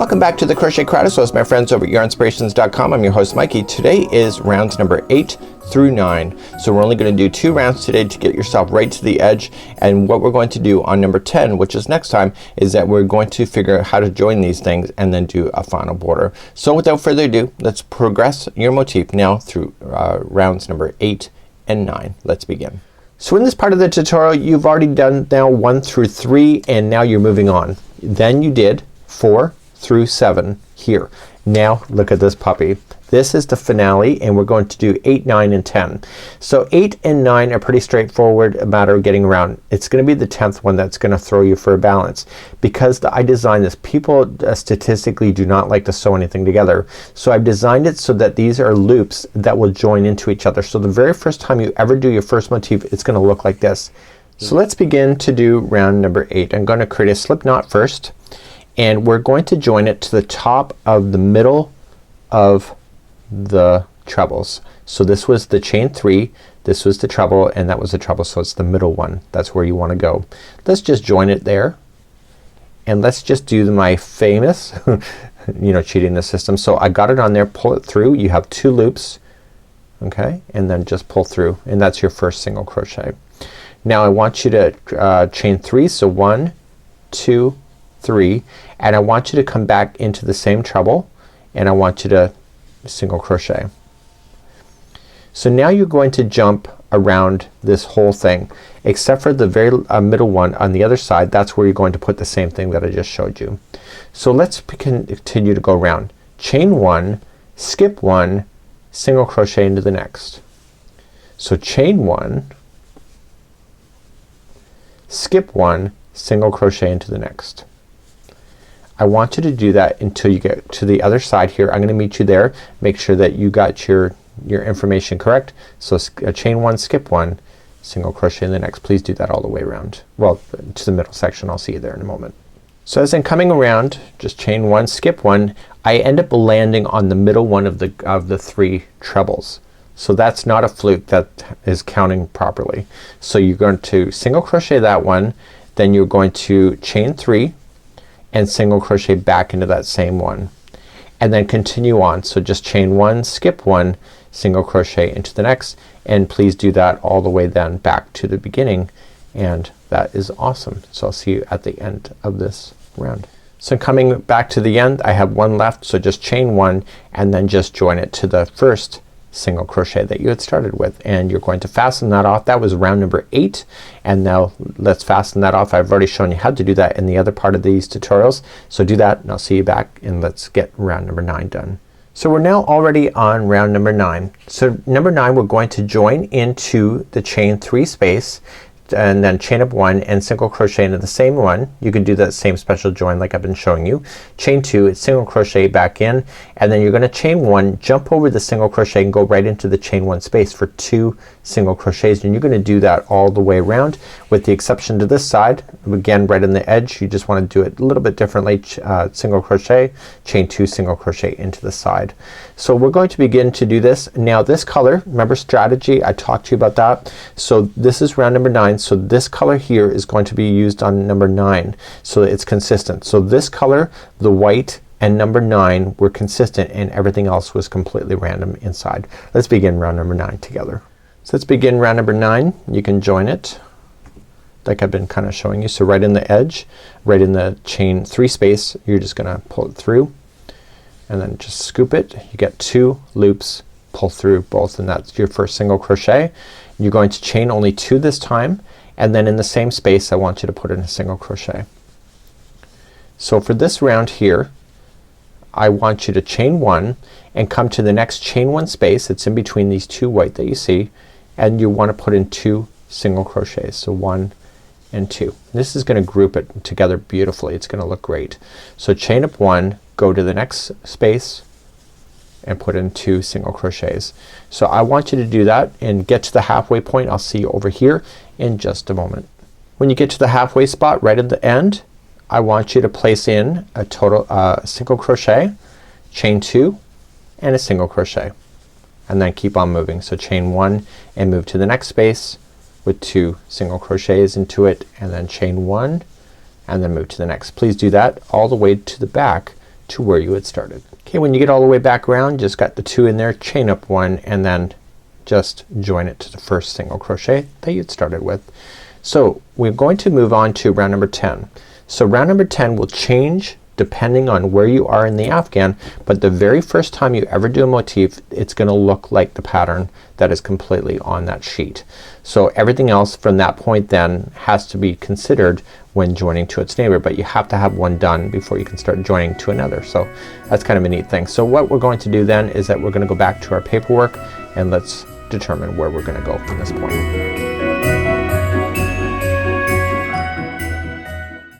Welcome back to the Crochet Crowd my friends over at yarnspirations.com. I'm your host Mikey. Today is rounds number 8 through 9. So we're only going to do 2 rounds today to get yourself right to the edge. And what we're going to do on number 10, which is next time, is that we're going to figure out how to join these things and then do a final border. So without further ado, let's progress your motif now through rounds number 8 and 9. Let's begin. So in this part of the tutorial you've already done now 1 through 3 and now you're moving on. Then you did 4 through 7 here. Now look at this puppy. This is the finale and we're going to do 8, 9 and 10. So 8 and 9 are pretty straightforward, a matter of getting around. It's gonna be the 10th one that's gonna throw you for a balance because I designed this. People statistically do not like to sew anything together. So I've designed it so that these are loops that will join into each other. So the very first time you ever do your first motif it's gonna look like this. So let's begin to do round number 8. I'm gonna create a slip knot first and we're going to join it to the top of the middle of the trebles. So this was the chain 3, this was the treble, and that was the treble, so it's the middle one. That's where you want to go. Let's just join it there and let's just do my famous you know, cheating the system. So I got it on there, pull it through. You have 2 loops, okay, and then just pull through and that's your first single crochet. Now I want you to chain 3, so 1, 2, 3, and I want you to come back into the same treble and I want you to single crochet. So now you're going to jump around this whole thing except for the very middle one on the other side. That's where you're going to put the same thing that I just showed you. So let's continue to go around. Chain 1, skip 1, single crochet into the next. So chain 1, skip 1, single crochet into the next. I want you to do that until you get to the other side here. I'm gonna meet you there. Make sure that you got your information correct. So chain 1, skip 1, single crochet in the next. Please do that all the way around. Well, to the middle section. I'll see you there in a moment. So as I'm coming around, just chain 1, skip 1, I end up landing on the middle one of the 3 trebles. So that's not a fluke, that is counting properly. So you're going to single crochet that one, then you're going to chain 3 and single crochet back into that same one and then continue on. So just chain 1, skip 1, single crochet into the next, and please do that all the way then back to the beginning, and that is awesome. So I'll see you at the end of this round. So coming back to the end I have 1 left, so just chain 1 and then just join it to the first single crochet that you had started with, and you're going to fasten that off. That was round number 8 and now let's fasten that off. I've already shown you how to do that in the other part of these tutorials. So do that and I'll see you back and let's get round number 9 done. So we're now already on round number 9. So number 9 we're going to join into the chain 3 space and then chain up 1 and single crochet into the same one. You can do that same special join like I've been showing you. Chain 2, single crochet back in, and then you're gonna chain 1, jump over the single crochet and go right into the chain 1 space for 2 single crochets, and you're gonna do that all the way around with the exception to this side. Again, right in the edge you just want to do it a little bit differently. Single crochet, chain 2, single crochet into the side. So we're going to begin to do this. Now this color, remember strategy, I talked to you about that. So this is round number 9. So this color here is going to be used on number 9 so it's consistent. So this color, the white, and number 9 were consistent and everything else was completely random inside. Let's begin round number 9 together. So let's begin round number 9. You can join it like I've been kind of showing you. So right in the edge, right in the chain 3 space, you're just gonna pull it through and then just scoop it. You get 2 loops, pull through both, and that's your first single crochet. You're going to chain only 2 this time, and then in the same space I want you to put in a single crochet. So for this round here I want you to chain 1 and come to the next chain 1 space. It's in between these 2 white that you see, and you want to put in 2 single crochets. So 1 and 2. This is gonna group it together beautifully. It's gonna look great. So chain up 1, go to the next space and put in 2 single crochets. So I want you to do that and get to the halfway point. I'll see you over here in just a moment. When you get to the halfway spot right at the end, I want you to place in a total single crochet, chain 2, and a single crochet, and then keep on moving. So chain 1 and move to the next space with 2 single crochets into it, and then chain 1 and then move to the next. Please do that all the way to the back to where you had started. Okay, when you get all the way back around, just got the 2 in there, chain up 1 and then just join it to the first single crochet that you'd started with. So we're going to move on to round number 10. So round number 10 will change depending on where you are in the Afghan, but the very first time you ever do a motif, it's gonna look like the pattern that is completely on that sheet. So everything else from that point then has to be considered when joining to its neighbor, but you have to have one done before you can start joining to another. So that's kind of a neat thing. So what we're going to do then is that we're gonna go back to our paperwork and let's determine where we're gonna go from this point.